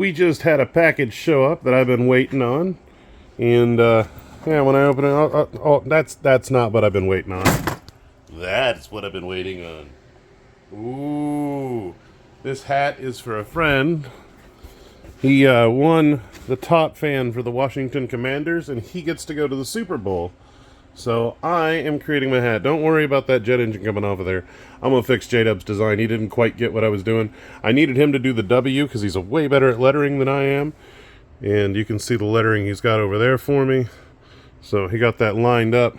we just had a package show up that I've been waiting on. And, yeah, when I open it, that's not what I've been waiting on. That's what I've been waiting on. Ooh, this hat is for a friend. He won the top fan for the Washington Commanders, and he gets to go to the Super Bowl. So I am creating my hat. Don't worry about that jet engine coming off of there. I'm going to fix J-Dub's design. He didn't quite get what I was doing. I needed him to do the W because he's way better at lettering than I am. And you can see the lettering he's got over there for me. So he got that lined up.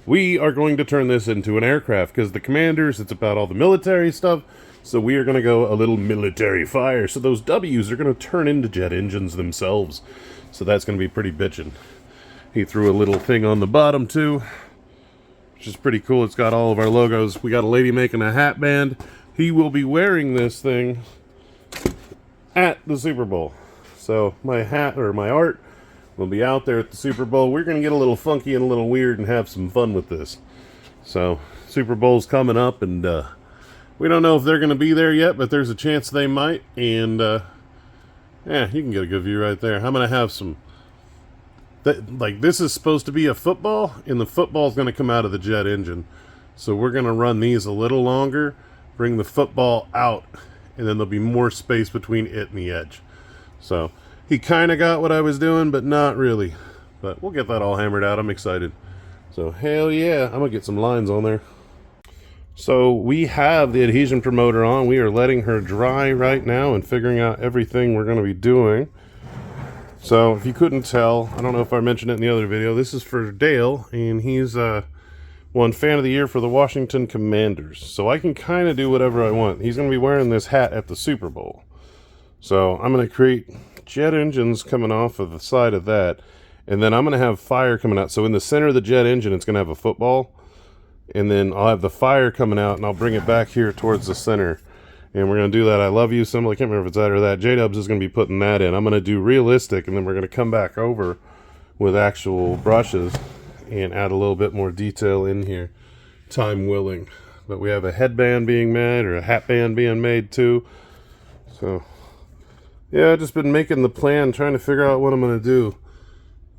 We are going to turn this into an aircraft because the Commanders, it's about all the military stuff. So we are going to go a little military fire. So those W's are going to turn into jet engines themselves. So that's going to be pretty bitchin'. He threw a little thing on the bottom too, which is pretty cool. It's got all of our logos. We got a lady making a hat band. He will be wearing this thing at the Super Bowl. So my hat, or my art, will be out there at the Super Bowl. We're going to get a little funky and a little weird and have some fun with this. So Super Bowl's coming up, and we don't know if they're going to be there yet, but there's a chance they might. And yeah, you can get a good view right there. I'm going to have some... like, this is supposed to be a football, and the football's going to come out of the jet engine. So we're going to run these a little longer, bring the football out, and then there'll be more space between it and the edge. So he kind of got what I was doing, but not really. But we'll get that all hammered out. I'm excited. So hell yeah, I'm going to get some lines on there. So we have the adhesion promoter on. We are letting her dry right now and figuring out everything we're going to be doing. So, if you couldn't tell, I don't know if I mentioned it in the other video, this is for Dale, and he's won Fan of the Year for the Washington Commanders. So I can kind of do whatever I want. He's going to be wearing this hat at the Super Bowl. So I'm going to create jet engines coming off of the side of that, and then I'm going to have fire coming out. So in the center of the jet engine, it's going to have a football, and then I'll have the fire coming out, and I'll bring it back here towards the center. And we're going to do that I love you symbol. I can't remember if it's that or that. J-Dubs is going to be putting that in. I'm going to do realistic, and then we're going to come back over with actual brushes and add a little bit more detail in here, time willing. But we have a headband being made, or a hat band being made too. So, yeah, I've just been making the plan, trying to figure out what I'm going to do.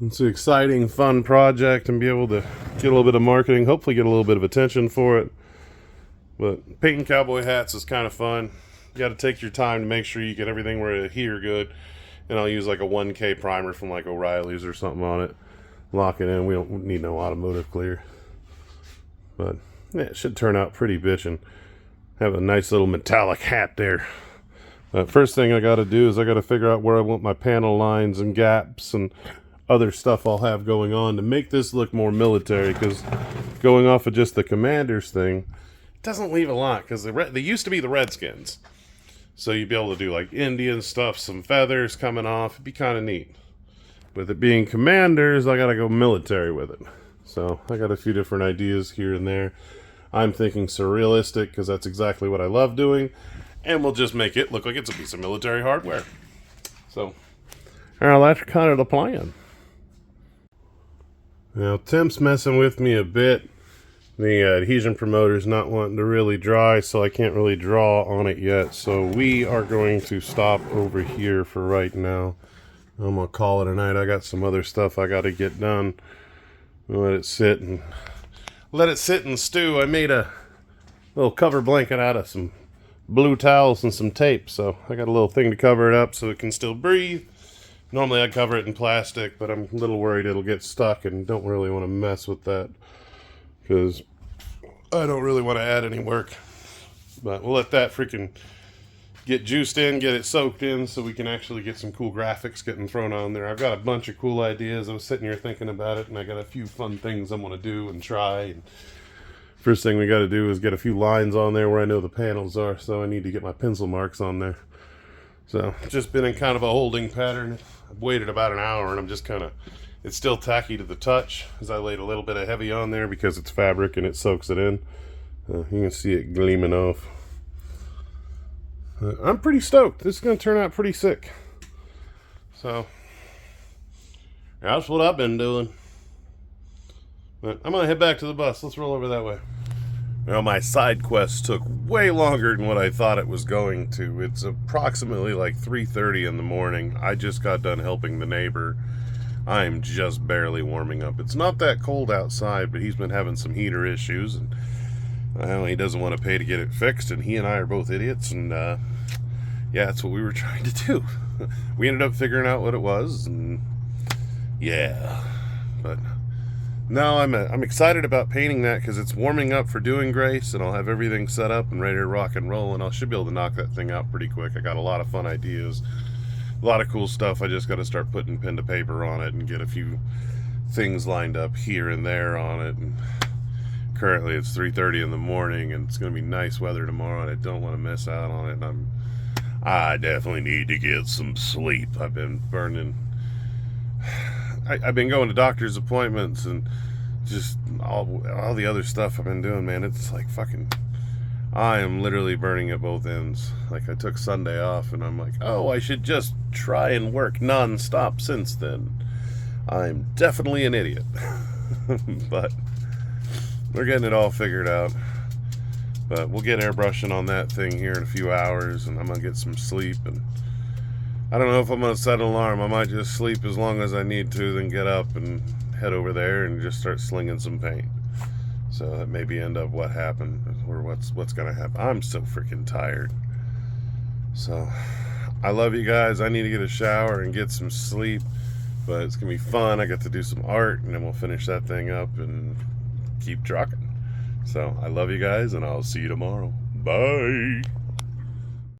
It's an exciting, fun project, and be able to get a little bit of marketing, hopefully get a little bit of attention for it. But painting cowboy hats is kind of fun. You got to take your time to make sure you get everything where it adhere good. And I'll use like a 1K primer from like O'Reilly's or something on it. Lock it in. We don't need no automotive clear. But yeah, it should turn out pretty bitchin'. Have a nice little metallic hat there. But first thing I got to do is I got to figure out where I want my panel lines and gaps and other stuff I'll have going on to make this look more military. Because going off of just the Commanders thing, doesn't leave a lot, because they used to be the Redskins, so you'd be able to do like Indian stuff, some feathers coming off. It'd be kind of neat. With it being Commanders, I gotta go military with it. So I got a few different ideas here and there. I'm thinking surrealistic, because that's exactly what I love doing, and we'll just make it look like it's a piece of military hardware. So that's kind of the plan. Now Tim's messing with me a bit. The adhesion promoter is not wanting to really dry, so I can't really draw on it yet. So we are going to stop over here for right now. I'm going to call it a night. I got some other stuff I got to get done. Let it sit and stew. I made a little cover blanket out of some blue towels and some tape. So I got a little thing to cover it up so it can still breathe. Normally I'd cover it in plastic, but I'm a little worried it'll get stuck and don't really want to mess with that, because I don't really want to add any work. But we'll let that freaking get juiced in, get it soaked in, so we can actually get some cool graphics getting thrown on there. I've got a bunch of cool ideas. I was sitting here thinking about it, and I got a few fun things I want to do and try. And first thing we got to do is get a few lines on there where I know the panels are, so I need to get my pencil marks on there. So just been in kind of a holding pattern. I've waited about an hour, and I'm just kind of... It's still tacky to the touch, as I laid a little bit of heavy on there because it's fabric and it soaks it in. You can see it gleaming off. I'm pretty stoked. This is going to turn out pretty sick. So, that's what I've been doing. But I'm going to head back to the bus. Let's roll over that way. Well, my side quest took way longer than what I thought it was going to. It's approximately like 3:30 in the morning. I just got done helping the neighbor. I'm just barely warming up. It's not that cold outside, but he's been having some heater issues, and well, he doesn't want to pay to get it fixed, and he and I are both idiots, and yeah, that's what we were trying to do. We ended up figuring out what it was, and yeah, but no, I'm excited about painting that because it's warming up for doing grace, and I'll have everything set up and ready to rock and roll, and I should be able to knock that thing out pretty quick. I got a lot of fun ideas, a lot of cool stuff. I just got to start putting pen to paper on it and get a few things lined up here and there on it. And currently it's 3:30 in the morning, and it's going to be nice weather tomorrow, and I don't want to miss out on it. And I definitely need to get some sleep. I've been burning. I've been going to doctor's appointments and just all the other stuff I've been doing, man. It's like fucking, I am literally burning at both ends. Like, I took Sunday off, and I'm like, oh, I should just try and work non-stop since then. I'm definitely an idiot. But we're getting it all figured out. But we'll get airbrushing on that thing here in a few hours, and I'm going to get some sleep. And I don't know if I'm going to set an alarm. I might just sleep as long as I need to, then get up and head over there and just start slinging some paint. So that maybe end up what happened, or what's going to happen. I'm so freaking tired. So I love you guys. I need to get a shower and get some sleep, but it's going to be fun. I get to do some art, and then we'll finish that thing up and keep trucking. So I love you guys, and I'll see you tomorrow. Bye.